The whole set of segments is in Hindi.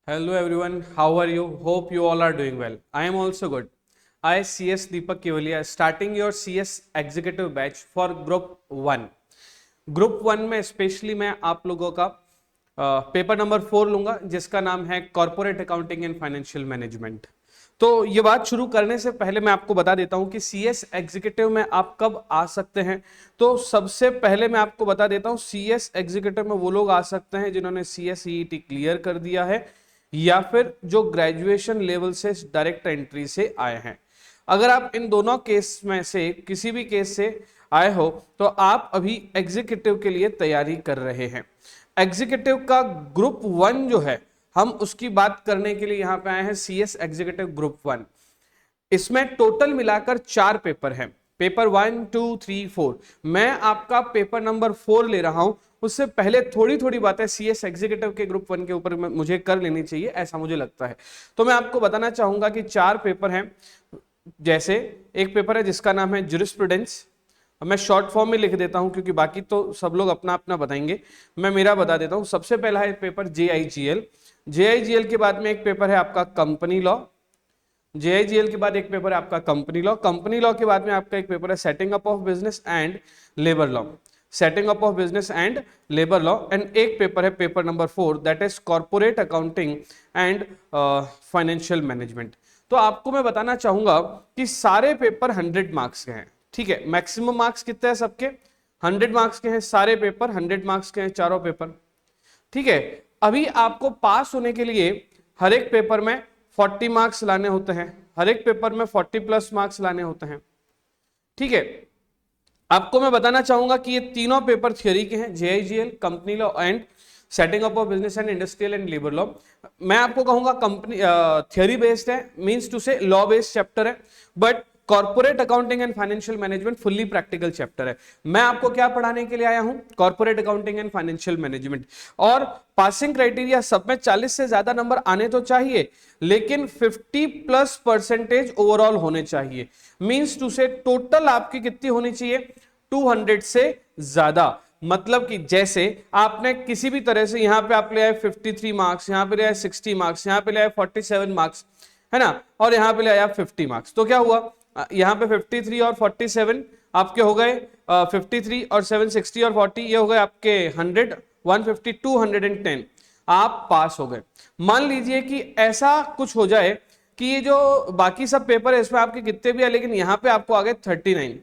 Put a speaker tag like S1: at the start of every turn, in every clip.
S1: Hello everyone, how are you? Hope you all are doing well. I am also good. I, CS Deepak Kevalia, starting your CS Executive Batch for Group 1. Group 1 में स्पेशली मैं आप लोगों का पेपर नंबर 4 लूंगा जिसका नाम है corporate accounting and financial management. तो ये बात शुरू करने से पहले मैं आपको बता देता हूं कि सीएस एग्जीक्यूटिव में आप कब आ सकते हैं। तो सबसे पहले मैं आपको बता देता हूं सीएस एग्जीक्यूटिव में वो लोग आ सकते हैं जिन्होंने सीएसईटी क्लियर कर दिया है या फिर जो ग्रेजुएशन लेवल से डायरेक्ट एंट्री से आए हैं। अगर आप इन दोनों केस में से किसी भी केस से आए हो तो आप अभी एग्जीक्यूटिव के लिए तैयारी कर रहे हैं। एग्जीक्यूटिव का ग्रुप 1 जो है हम उसकी बात करने के लिए यहां पे आए हैं सीएस एग्जीक्यूटिव ग्रुप 1। इसमें टोटल मिलाकर 4 पेपर हैं, पेपर 1, 2, 3, 4। मैं आपका पेपर नंबर 4 ले रहा हूं। उससे पहले थोड़ी थोड़ी बातें सीएस एग्जीक्यूटिव के ग्रुप 1 के ऊपर मुझे कर लेनी चाहिए, ऐसा मुझे लगता है। तो मैं आपको बताना चाहूंगा कि 4 पेपर हैं। जैसे एक पेपर है जिसका नाम है ज्यूरिस्प्रूडेंस, मैं शॉर्ट फॉर्म में लिख देता हूं क्योंकि बाकी तो सब लोग अपना अपना बताएंगे, मैं मेरा बता देता हूं। सबसे पहला है पेपर जेआईजीएल। जेआईजीएल के बाद में एक पेपर है आपका कंपनी लॉ। जेआईजीएल के बाद एक पेपर है आपका कंपनी लॉ। कंपनी लॉ के बाद में आपका एक पेपर है setting up of business and labour law. Setting up of business and labour law. And एक पेपर है paper number 4 that is corporate accounting and financial management. तो आपको मैं बताना चाहूंगा कि सारे पेपर 100 मार्क्स के हैं। ठीक है, मैक्सिमम मार्क्स कितने हैं सबके? 100 मार्क्स के हैं सारे पेपर, 100 मार्क्स के हैं चारों पेपर। ठीक है, अभी आपको पास होने के लिए हर एक पेपर में 40 मार्क्स लाने होते हैं, हर एक पेपर में 40 प्लस मार्क्स लाने होते हैं। ठीक है, आपको मैं बताना चाहूंगा कि ये तीनों पेपर थ्योरी के हैं, JIGL, company law and setting up of business and industrial and labour law. मैं आपको कहूंगा कंपनी थ्योरी बेस्ड है, means to say law based chapter है, but corporate accounting and financial management fully practical chapter है। मैं आपको क्या पढ़ाने के लिए आया हूं? Corporate accounting and financial management. और पासिंग क्राइटेरिया सब में 40 से ज्यादा नंबर आने तो चाहिए, लेकिन 50+% ओवरऑल होने चाहिए। मींस टू से टोटल आपकी कितनी होनी चाहिए? 200 से ज्यादा। मतलब कि जैसे आपने किसी भी तरह से यहां पे आप ले आए 53 मार्क्स, यहां पे ले आए 60 मार्क्स, यहां पे ले आए 47 मार्क्स, है ना, और यहां पे ले आया 50 मार्क्स, तो क्या हुआ? यहां पे 53 और 47 आपके हो गए 53 और 7 60 और 40, ये हो गए आपके 100, 150, 210, आप पास हो गए। मान लीजिए कि ऐसा कुछ हो जाए कि ये जो बाकी सब पेपर है इसमें आपके कितने भी है, लेकिन यहां पे आपको आ गए 39,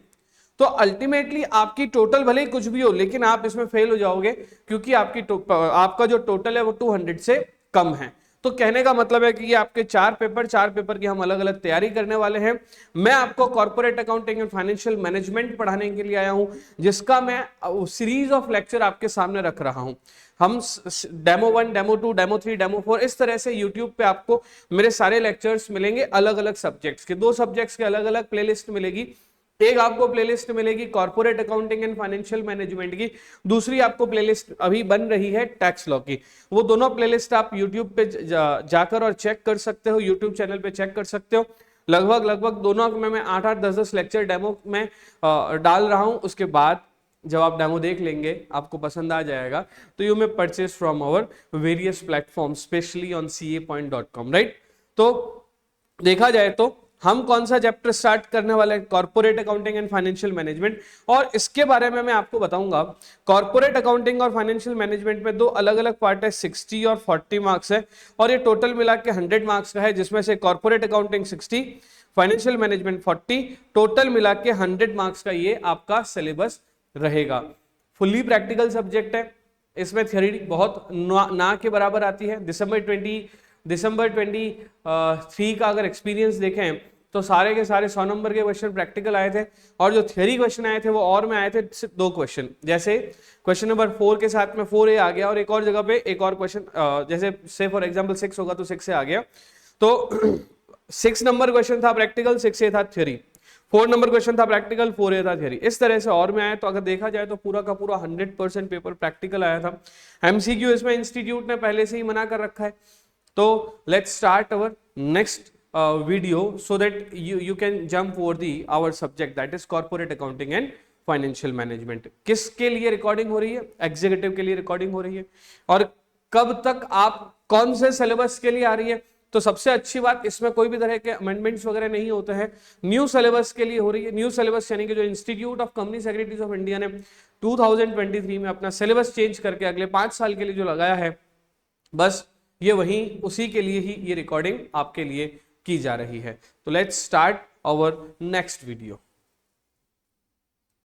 S1: तो अल्टीमेटली आपकी टोटल भले ही कुछ भी हो लेकिन आप इसमें फेल हो जाओगे क्योंकि आपका जो टोटल है वो 200 से कम है। तो कहने का मतलब है कि ये आपके 4 पेपर की हम अलग अलग तैयारी करने वाले हैं। मैं आपको corporate accounting and financial management पढ़ाने के लिए आया हूं, जिसका मैं सीरीज ऑफ लेक्चर आपके सामने रख रहा हूं। हम डेमो 1, डेमो 2, डेमो 3, डेमो 4 इस तरह से यूट्यूब पे आपको मेरे सारे लेक्चर्स मिलेंगे अलग अलग सब्जेक्ट्स के। 2 सब्जेक्ट्स के अलग अलग प्लेलिस्ट मिलेगी। एक आपको प्लेलिस्ट मिलेगी corporate accounting and financial management की, दूसरी आपको प्लेलिस्ट अभी बन रही है टैक्स लॉ की। वो दोनों प्लेलिस्ट आप यूट्यूब पे जाकर और चेक कर सकते हो, यूट्यूब चैनल पे चेक कर सकते हो। लगभग दोनों में मैं 8-8, 10-10 लेक्चर डेमो में डाल रहा हूं। उसके बाद जब आप डेमो देख लेंगे आपको पसंद आ जाएगा तो you may purchase from our various platform specially on ca.com, right. तो देखा जाए तो हम कौन सा चैप्टर स्टार्ट करने वाले हैं? Corporate accounting and financial management. और इसके बारे में मैं आपको बताऊंगा, कॉर्पोरेट अकाउंटिंग और फाइनेंशियल मैनेजमेंट में 2 अलग अलग पार्ट है, 60 और 40 मार्क्स है, और ये टोटल मिला के 100 मार्क्स का है, जिसमें से corporate accounting 60, financial management 40, total मिला के 100 मार्क्स का ये आपका सिलेबस रहेगा। फुल्ली प्रैक्टिकल सब्जेक्ट है, इसमें थ्योरी बहुत ना के बराबर आती है। दिसंबर 23 का अगर एक्सपीरियंस देखें तो सारे के सारे 100 नंबर के क्वेश्चन प्रैक्टिकल आए थे, और जो थ्योरी क्वेश्चन आए थे वो और में आए थे सिर्फ 2 क्वेश्चन। जैसे क्वेश्चन नंबर 4 के साथ में 4A आ गया, और एक और जगह पे एक और क्वेश्चन, जैसे से फॉर एग्जांपल 6 होगा तो 6 से आ गया। तो 6 नंबर क्वेश्चन था प्रैक्टिकल, 6A था थ्योरी। 4 नंबर क्वेश्चन था प्रैक्टिकल, 4A था थ्योरी। इस तरह से और में आया। तो अगर देखा जाए तो पूरा का पूरा 100% पेपर प्रैक्टिकल आया था। एमसीक्यू इसमें इंस्टीट्यूट ने पहले से ही मना कर रखा है। तो let's start our next video so that you can jump over the our subject that is corporate accounting and financial management। किसके लिए रिकॉर्डिंग हो रही है? एग्जीक्यूटिव के लिए रिकॉर्डिंग हो रही है। और कब तक आप कौन से सिलेबस के लिए आ रही है। तो सबसे अच्छी बात, इसमें कोई भी तरह के अमेंडमेंट्स वगैरह नहीं होते हैं, न्यू सिलेबस के लिए हो रही है। न्यू सिलेबस यानी कि जो institute of company secretaries of India ने 2023 में अपना सिलेबस चेंज करके अगले 5 साल के लिए जो लगाया है, बस ये वही उसी के लिए ही ये रिकॉर्डिंग आपके लिए की जा रही है। तो let's start our next video.